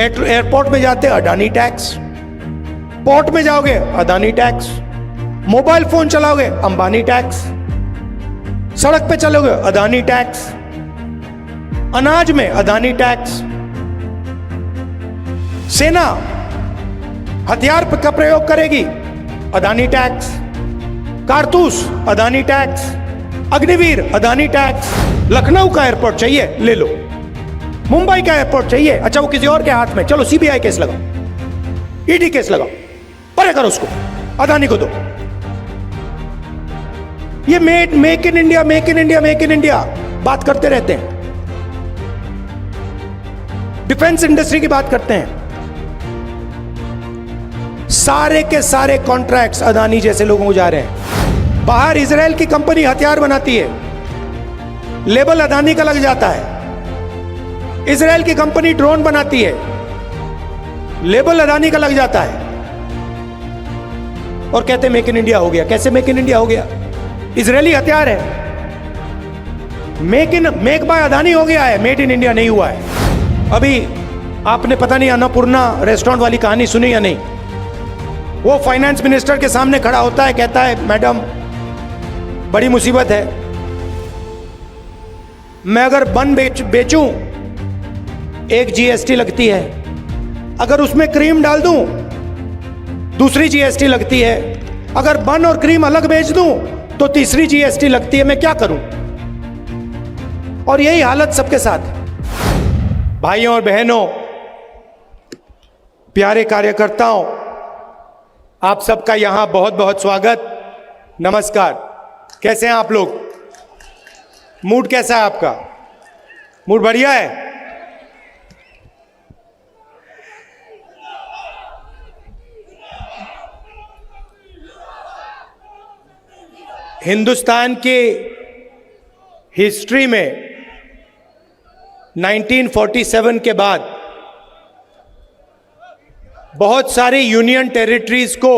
Airport में जाते Adani tax, port में जाओगे अडानी टैक्स, मोबाइल फोन चलाओगे अंबानी टैक्स, सड़क पे चलोगे अडानी टैक्स, अनाज में अडानी टैक्स, सेना हथियार का प्रयोग करेगी अडानी टैक्स, कारतूस अडानी टैक्स, अग्निवीर अडानी टैक्स, लखनऊ का एयरपोर्ट चाहिए ले लो, मुंबई का एयरपोर्ट चाहिए, अच्छा वो किसी और के हाथ में, चलो सीबीआई केस लगाओ, ईडी केस लगाओ, परे करो उसको, अडानी को दो। ये make in India, make in India, make in India बात करते रहते हैं, डिफेंस इंडस्ट्री की बात करते हैं। सारे के सारे कॉन्ट्रैक्ट्स अदानी जैसे लोगों को जा रहे हैं। बाहर इजराइल की कंपनी हथियार बनाती है, लेबल अदानी का लग जाता है। इजराइल की कंपनी ड्रोन बनाती है, लेबल अदानी का लग जाता है, और कहते मेक इन इंडिया हो गया। कैसे मेक इन इंडिया हो गया? इजरायली हथियार है, मेक बाय अदानी हो गया है, मेड इन इंडिया नहीं हुआ है। अभी आपने पता नहीं अन्नपूर्णा रेस्टोरेंट वाली कहानी सुनी या नहीं? वो फाइनेंस मिनिस्टर के सामने खड़ा होता है, कहता है मैडम बड़ी मुसीबत है, मैं अगर बन बेचूं एक जीएसटी लगती है, अगर उसमें क्रीम डाल दूं दूसरी जीएसटी लगती है, अगर बन और क्रीम अलग बेच दूं तो तीसरी जीएसटी लगती है, मैं क्या करूं? और यही हालत सबके साथ है। भाइयों और बहनों, प्यारे कार्यकर्ताओं, आप सबका यहां बहुत बहुत स्वागत, नमस्कार। कैसे हैं आप लोग? मूड कैसा है आपका? मूड बढ़िया है? हिंदुस्तान की हिस्ट्री में 1947 के बाद बहुत सारी यूनियन टेरिटरीज को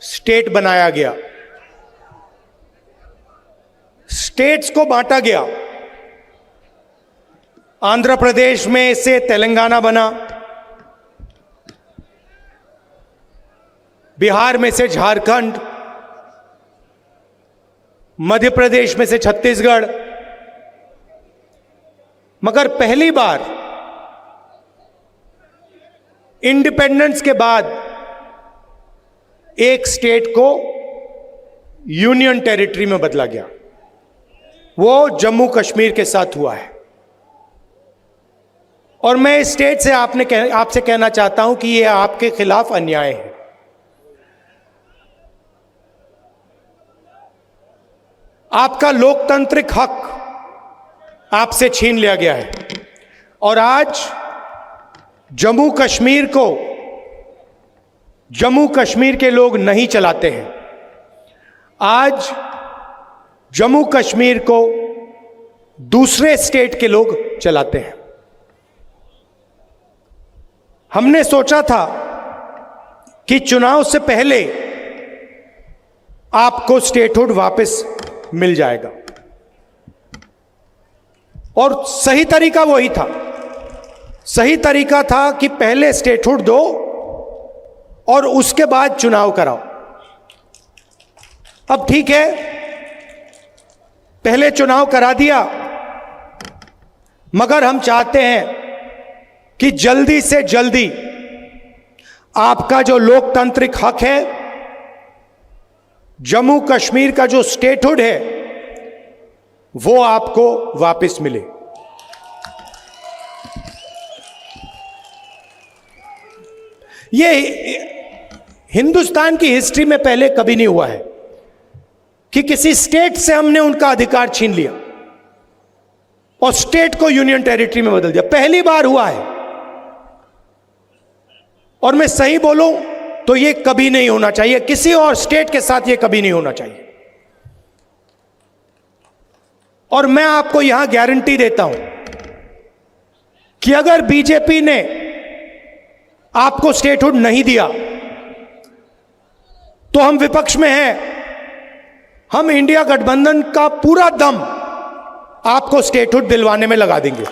स्टेट बनाया गया, स्टेट्स को बांटा गया। आंध्र प्रदेश में से तेलंगाना बना, बिहार में से झारखंड, मध्य प्रदेश में से छत्तीसगढ़। मगर पहली बार इंडिपेंडेंस के बाद एक स्टेट को यूनियन टेरिटरी में बदला गया, वो जम्मू कश्मीर के साथ हुआ है। और मैं इस स्टेट से आपसे कहना चाहता हूं कि यह आपके खिलाफ अन्याय है। आपका लोकतांत्रिक हक आपसे छीन लिया गया है, और आज जम्मू कश्मीर के लोग नहीं चलाते हैं। आज जम्मू कश्मीर को दूसरे स्टेट के लोग चलाते हैं। हमने सोचा था कि चुनाव से पहले आपको स्टेटहुड वापस मिल जाएगा, और सही तरीका वही था। सही तरीका था कि पहले स्टेटहुड दो और उसके बाद चुनाव कराओ। अब ठीक है, पहले चुनाव करा दिया, मगर हम चाहते हैं कि जल्दी से जल्दी आपका जो लोकतांत्रिक हक है, जम्मू कश्मीर का जो स्टेटहुड है, वो आपको वापस मिले। ये हिंदुस्तान की हिस्ट्री में पहले कभी नहीं हुआ है कि किसी स्टेट से हमने उनका अधिकार छीन लिया और स्टेट को यूनियन टेरिटरी में बदल दिया। पहली बार हुआ है, और मैं सही बोलूं तो ये कभी नहीं होना चाहिए, किसी और स्टेट के साथ ये कभी नहीं होना चाहिए। और मैं आपको यहां गारंटी देता हूं कि अगर बीजेपी ने आपको स्टेटहुड नहीं दिया तो हम विपक्ष में हैं, हम इंडिया गठबंधन का पूरा दम आपको स्टेटहुड दिलवाने में लगा देंगे।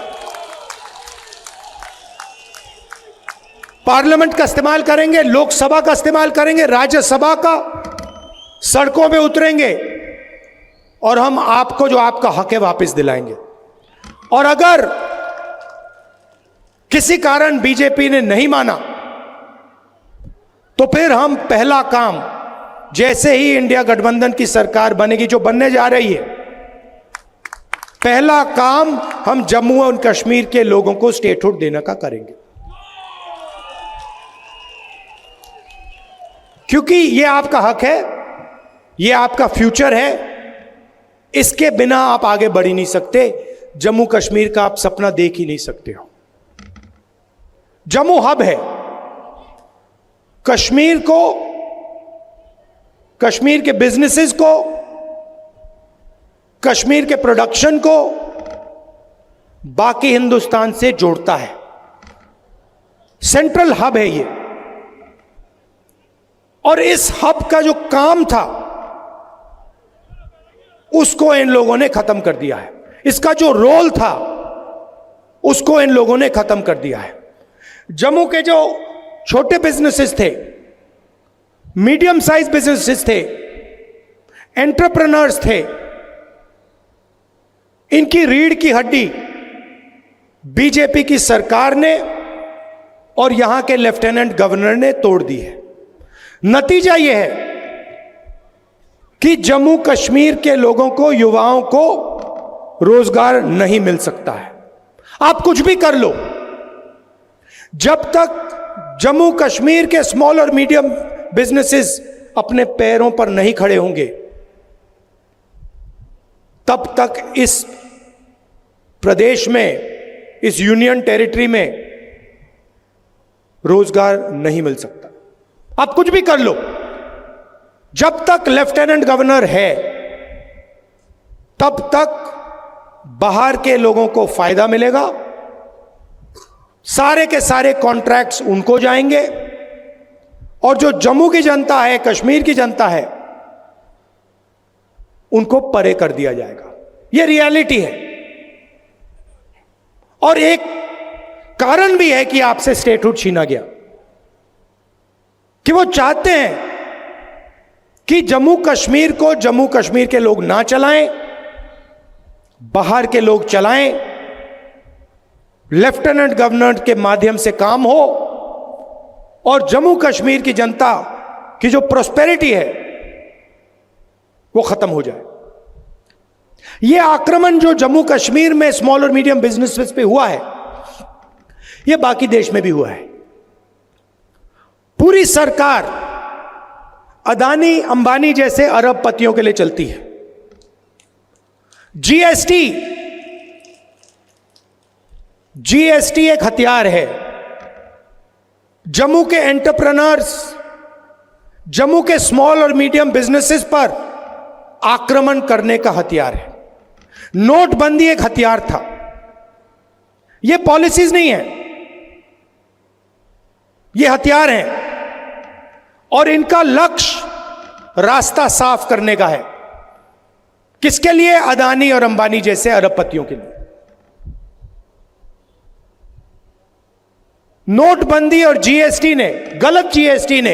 पार्लियामेंट का इस्तेमाल करेंगे, लोकसभा का इस्तेमाल करेंगे, राज्यसभा का, सड़कों पे उतरेंगे और हम आपको जो आपका हक है वापस दिलाएंगे। और अगर किसी कारण बीजेपी ने नहीं माना तो फिर हम पहला काम, जैसे ही इंडिया गठबंधन की सरकार बनेगी, जो बनने जा रही है, पहला काम हम जम्मू और कश्मीर के लोगों को स्टेटहुड देने का करेंगे। क्योंकि यह आपका हक है, यह आपका फ्यूचर है, इसके बिना आप आगे बढ़ ही नहीं सकते। जम्मू कश्मीर का आप सपना देख ही नहीं सकते हो। जम्मू हब है। कश्मीर को, कश्मीर के बिजनेसेस को, कश्मीर के प्रोडक्शन को बाकी हिंदुस्तान से जोड़ता है। सेंट्रल हब है ये। और इस हब का जो काम था उसको इन लोगों ने खत्म कर दिया है। इसका जो रोल था उसको इन लोगों ने खत्म कर दिया है। जम्मू के जो छोटे बिजनेसेस थे, मीडियम साइज बिजनेसेस थे, एंटरप्रेन्योर्स थे, इनकी रीढ़ की हड्डी बीजेपी की सरकार ने और यहां के लेफ्टिनेंट गवर्नर ने तोड़ दी है। नतीजा यह है कि जम्मू कश्मीर के लोगों को, युवाओं को रोजगार नहीं मिल सकता है। आप कुछ भी कर लो, जब तक जम्मू कश्मीर के स्मॉल और मीडियम बिजनेसेस अपने पैरों पर नहीं खड़े होंगे, तब तक इस प्रदेश में, इस यूनियन टेरिटरी में रोजगार नहीं मिल सकता। आप कुछ भी कर लो, जब तक लेफ्टिनेंट गवर्नर है तब तक बाहर के लोगों को फायदा मिलेगा, सारे के सारे कॉन्ट्रैक्ट्स उनको जाएंगे और जो जम्मू की जनता है, कश्मीर की जनता है, उनको परे कर दिया जाएगा। यह रियलिटी है। और एक कारण भी है कि आपसे स्टेटहुड छीना गया, कि वो चाहते हैं कि जम्मू कश्मीर को जम्मू कश्मीर के लोग ना चलाएं, बाहर के लोग चलाएं, लेफ्टिनेंट गवर्नर के माध्यम से काम हो और जम्मू कश्मीर की जनता की जो प्रोस्पेरिटी है वो खत्म हो जाए। यह आक्रमण जो जम्मू कश्मीर में स्मॉल और मीडियम बिजनेसेस पे हुआ है, यह बाकी देश में भी हुआ है। पूरी सरकार अदानी अंबानी जैसे अरबपतियों के लिए चलती है। जीएसटी एक हथियार है। जम्मू के एंटरप्रेन्योर्स, जम्मू के स्मॉल और मीडियम बिजनेसेस पर आक्रमण करने का हथियार है। नोटबंदी एक हथियार था। यह पॉलिसीज नहीं है, यह हथियार हैं और इनका लक्ष्य रास्ता साफ करने का है। किसके लिए? अदानी और अंबानी जैसे अरबपतियों के लिए। नोटबंदी और जीएसटी ने, गलत जीएसटी ने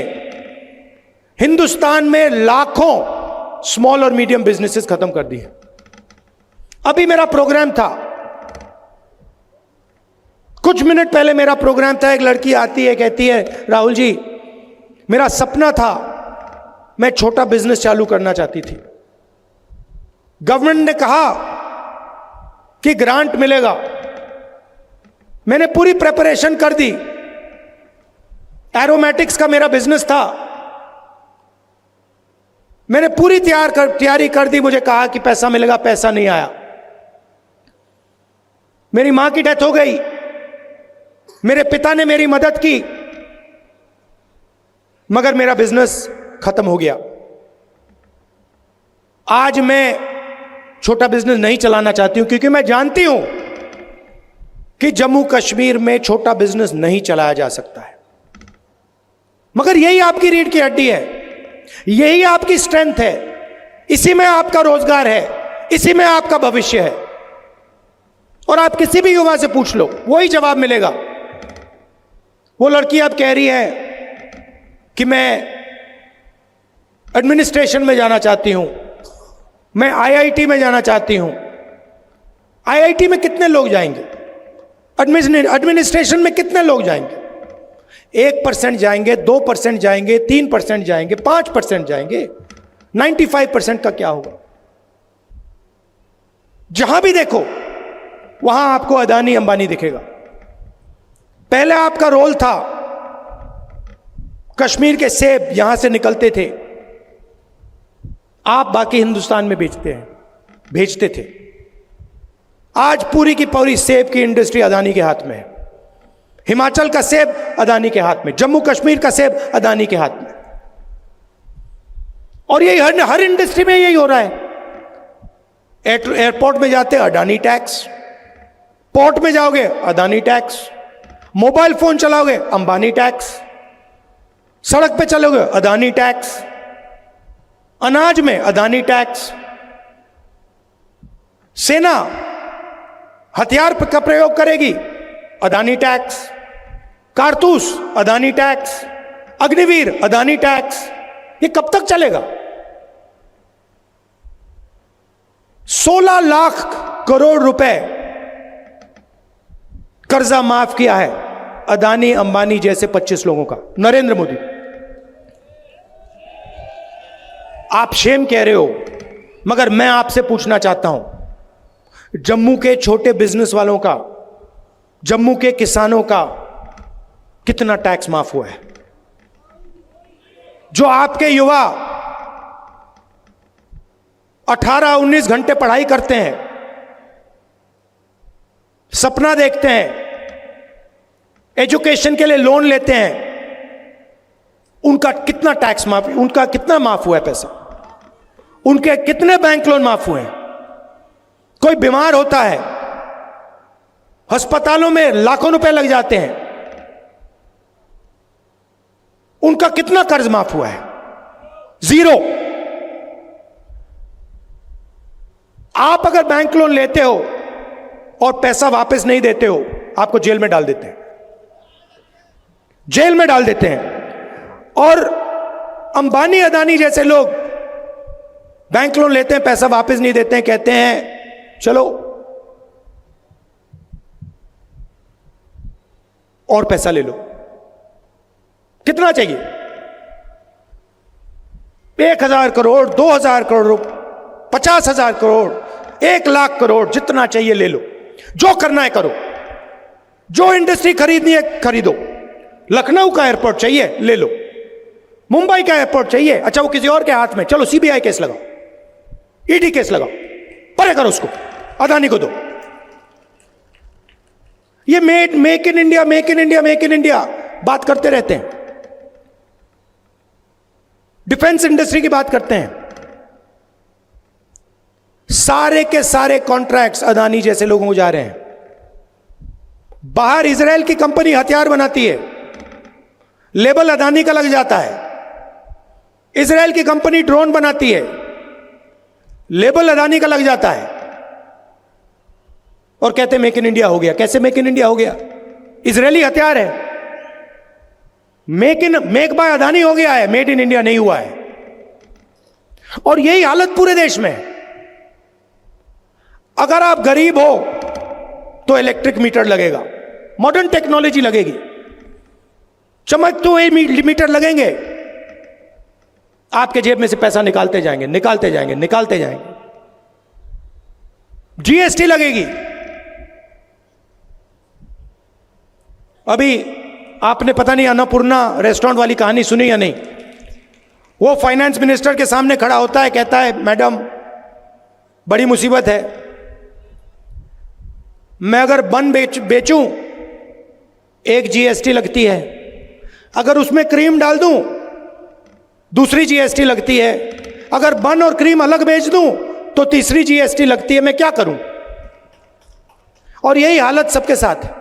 हिंदुस्तान में लाखों स्मॉल और मीडियम बिजनेसेस खत्म कर दिए। अभी मेरा प्रोग्राम था, कुछ मिनट पहले मेरा प्रोग्राम था। एक लड़की आती है, कहती है, राहुल जी मेरा सपना था, मैं छोटा बिजनेस चालू करना चाहती थी। गवर्नमेंट ने कहा कि ग्रांट मिलेगा। मैंने पूरी प्रिपरेशन कर दी। एरोमेटिक्स का मेरा बिजनेस था, मैंने पूरी तैयारी कर दी। मुझे कहा कि पैसा मिलेगा, पैसा नहीं आया। मेरी मां की डेथ हो गई, मेरे पिता ने मेरी मदद की, मगर मेरा बिजनेस खत्म हो गया। आज मैं छोटा बिजनेस नहीं चलाना चाहती हूं, क्योंकि मैं जानती हूं कि जम्मू कश्मीर में छोटा बिजनेस नहीं चलाया जा सकता है। मगर यही आपकी रीढ़ की हड्डी है, यही आपकी स्ट्रेंथ है, इसी में आपका रोजगार है, इसी में आपका भविष्य है। और आप किसी भी युवा से पूछ लो, वही जवाब मिलेगा। वो लड़की अब कह रही है कि मैं एडमिनिस्ट्रेशन में जाना चाहती हूं, मैं आईआईटी में जाना चाहती हूं। आईआईटी में कितने लोग जाएंगे? एडमिनिस्ट्रेशन में कितने लोग जाएंगे? 1% जाएंगे, 2% जाएंगे, 3% जाएंगे, 5% जाएंगे। 95% का क्या होगा? जहां भी देखो वहां आपको अदानी अंबानी दिखेगा। पहले आपका रोल था, कश्मीर के सेब यहां से निकलते थे, आप बाकी हिंदुस्तान में भेजते थे। आज पूरी की पूरी सेब की इंडस्ट्री अदानी के हाथ में है। हिमाचल का सेब अदानी के हाथ में, जम्मू कश्मीर का सेब अदानी के हाथ में। और यही हर इंडस्ट्री में यही हो रहा है। एयरपोर्ट में जाते अडानी टैक्स, पोर्ट में जाओगे अदानी टैक्स, मोबाइल फोन चलाओगे अंबानी टैक्स, सड़क पे चलोगे अदानी टैक्स, अनाज में अदानी टैक्स। सेना हथियार का प्रयोग करेगी, अदानी टैक्स। कारतूस अदानी टैक्स, अग्निवीर अदानी टैक्स। ये कब तक चलेगा? 16 लाख करोड़ रुपए कर्जा माफ किया है अदानी अंबानी जैसे 25 लोगों का, नरेंद्र मोदी। आप शेम कह रहे हो, मगर मैं आपसे पूछना चाहता हूं, जम्मू के छोटे बिजनेस वालों का, जम्मू के किसानों का कितना टैक्स माफ हुआ है? जो आपके युवा 18-19 घंटे पढ़ाई करते हैं, सपना देखते हैं, एजुकेशन के लिए लोन लेते हैं, उनका कितना टैक्स माफ, उनका कितना माफ हुआ है पैसा? उनके कितने बैंक लोन माफ हुए हैं? कोई बीमार होता है, अस्पतालों में लाखों रुपए लग जाते हैं, उनका कितना कर्ज माफ हुआ है? 0। आप अगर बैंक लोन लेते हो और पैसा वापस नहीं देते हो, आपको जेल में डाल देते हैं, जेल में डाल देते हैं। और अंबानी अदानी जैसे लोग बैंक लोन लेते हैं, पैसा वापस नहीं देते हैं, कहते हैं चलो और पैसा ले लो। कितना चाहिए? 1000 करोड़, 2000 करोड़, 50,000 करोड़, 1 लाख करोड़, जितना चाहिए ले लो। जो करना है करो, जो इंडस्ट्री खरीदनी है खरीदो। लखनऊ का एयरपोर्ट चाहिए ले लो, मुंबई का एयरपोर्ट चाहिए, अच्छा वो किसी और के हाथ में, चलो सीबीआई केस लगाओ, ईडी केस लगाओ, परे करो उसको, अदानी को दो। ये make in India, make in India, make in India बात करते रहते हैं, डिफेंस इंडस्ट्री की बात करते हैं। सारे के सारे कॉन्ट्रैक्ट्स अदानी जैसे लोगों को जा रहे हैं। बाहर इजराइल की कंपनी हथियार बनाती है, लेबल अदानी का लग जाता है। इजराइल की कंपनी ड्रोन बनाती है, लेबल अदानी का लग जाता है, और कहते हैं मेक इन इंडिया हो गया। कैसे मेक इन इंडिया हो गया? इजरायली हथियार है, मेक बाय अदानी हो गया है, मेड इन इंडिया नहीं हुआ है। और यही हालत पूरे देश में है। अगर आप गरीब हो तो इलेक्ट्रिक मीटर लगेगा, मॉडर्न टेक्नोलॉजी लगेगी, चमकते हुए मीटर लगेंगे, आपके जेब में से पैसा निकालते जाएंगे, निकालते जाएंगे, निकालते जाएंगे। जीएसटी लगेगी। अभी आपने पता नहीं अन्नपूर्णा रेस्टोरेंट वाली कहानी सुनी या नहीं? वो फाइनेंस मिनिस्टर के सामने खड़ा होता है, कहता है मैडम बड़ी मुसीबत है, मैं अगर बन बेचूं 1 जीएसटी लगती है, अगर उसमें क्रीम डाल दूं दूसरी जीएसटी लगती है, अगर बन और क्रीम अलग बेच दूं तो तीसरी जीएसटी लगती है, मैं क्या करूं? और यही हालत सबके साथ है।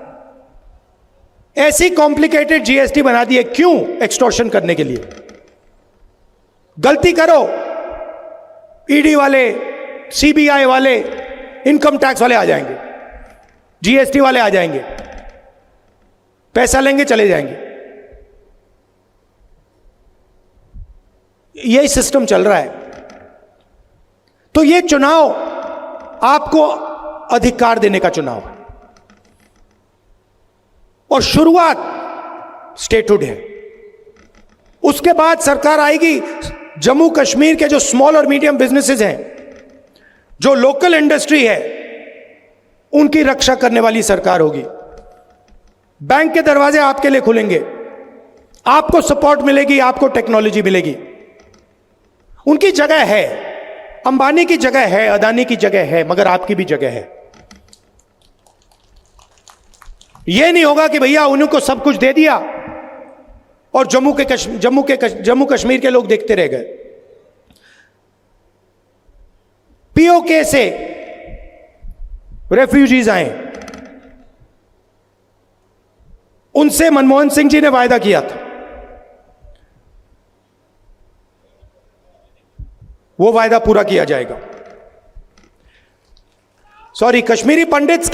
ऐसी कॉम्प्लिकेटेड जीएसटी बना दी है, क्यों? एक्सटॉर्शन करने के लिए। गलती करो, ईडी वाले, सीबीआई वाले, इनकम टैक्स वाले आ जाएंगे, जीएसटी वाले आ जाएंगे, पैसा लेंगे चले जाएंगे। यही सिस्टम चल रहा है। तो ये चुनाव आपको अधिकार देने का चुनाव है और शुरुआत स्टेटहुड है। उसके बाद सरकार आएगी, जम्मू कश्मीर के जो स्मॉल और मीडियम बिजनेसेस हैं, जो लोकल इंडस्ट्री है, उनकी रक्षा करने वाली सरकार होगी। बैंक के दरवाजे आपके लिए खुलेंगे, आपको सपोर्ट मिलेगी, आपको टेक्नोलॉजी मिलेगी। उनकी जगह है, अंबानी की जगह है, अदानी की जगह है, मगर आपकी भी जगह है। यह नहीं होगा कि भैया उनको सब कुछ दे दिया और जम्मू कश्मीर के लोग देखते रह गए। पीओके से रेफ्यूजीज आए, उनसे मनमोहन सिंह जी ने वायदा किया था, वो वायदा पूरा किया जाएगा। सॉरी, कश्मीरी पंडित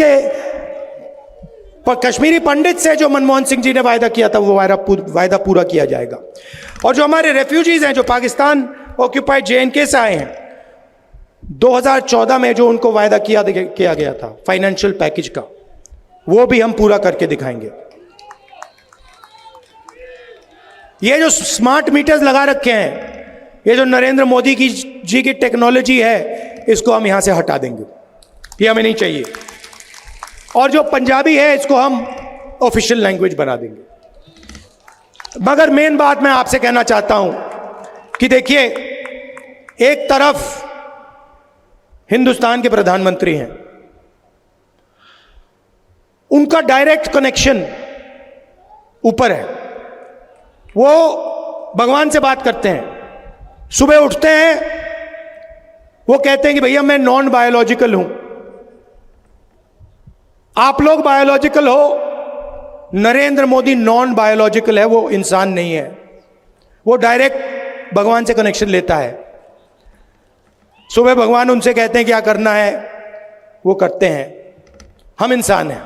से जो मनमोहन सिंह जी ने वायदा किया था, वो वायदा पूरा किया जाएगा। और जो हमारे रेफ्यूजीज हैं, जो पाकिस्तान ऑक्यूपाइड JNK से आए हैं, 2014 में जो उनको वायदा किया गया था फाइनेंशियल पैकेज का, वो भी हम पूरा करके दिखाएंगे। ये जो स्मार्ट मीटर्स लगा रखे हैं, ये जो नरेंद्र मोदी जी की टेक्नोलॉजी है, इसको हम यहां से हटा देंगे, ये हमें नहीं चाहिए। और जो पंजाबी है, इसको हम ऑफिशियल लैंग्वेज बना देंगे। मगर मेन बात मैं आपसे कहना चाहता हूं कि देखिए, एक तरफ हिंदुस्तान के प्रधानमंत्री हैं, उनका डायरेक्ट कनेक्शन ऊपर है, वो भगवान से बात करते हैं। सुबह उठते हैं, वो कहते हैं कि भैया मैं नॉन बायोलॉजिकल हूं, आप लोग बायोलॉजिकल हो, नरेंद्र मोदी नॉन बायोलॉजिकल है, वो इंसान नहीं है, वो डायरेक्ट भगवान से कनेक्शन लेता है। सुबह भगवान उनसे कहते हैं क्या करना है, वो करते हैं। हम इंसान हैं,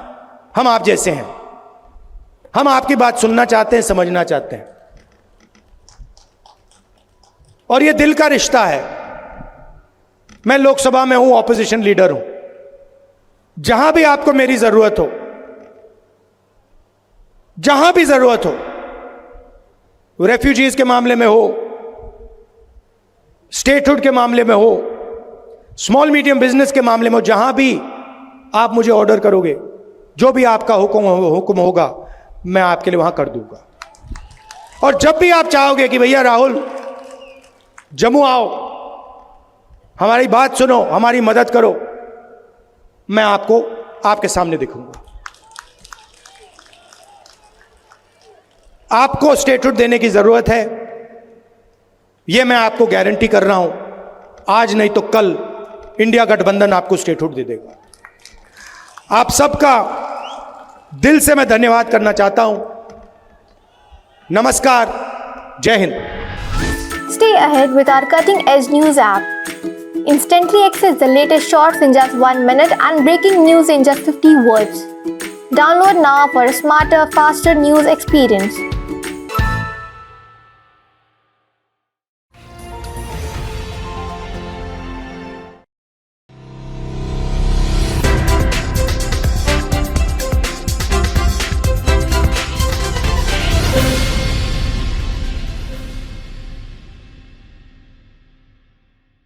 हम आप जैसे हैं, हम आपकी बात सुनना चाहते हैं, समझना चाहते हैं, और ये दिल का रिश्ता है। मैं लोकसभा में हूं, ऑपोजिशन लीडर हूं, जहां भी आपको मेरी जरूरत हो, जहां भी जरूरत हो, रेफ्यूजीज के मामले में हो, स्टेटहुड के मामले में हो, स्मॉल मीडियम बिजनेस के मामले में हो, जहां भी आप मुझे ऑर्डर करोगे, जो भी आपका हुक्म होगा, मैं आपके लिए वहां कर दूंगा। और जब भी आप चाहोगे कि भैया राहुल जम्मू आओ, हमारी बात सुनो, हमारी मदद करो, मैं आपको आपके सामने दिखूंगा। आपको स्टेटहुड देने की जरूरत है, यह मैं आपको गारंटी कर रहा हूं। आज नहीं तो कल इंडिया गठबंधन आपको स्टेटहुड दे देगा। आप सबका दिल से मैं धन्यवाद करना चाहता हूं। नमस्कार, जय Hind. Stay ahead with our cutting-edge news app. Instantly access the latest shorts in just 1 minute and breaking news in just 50 words. Download now for a smarter, faster news experience.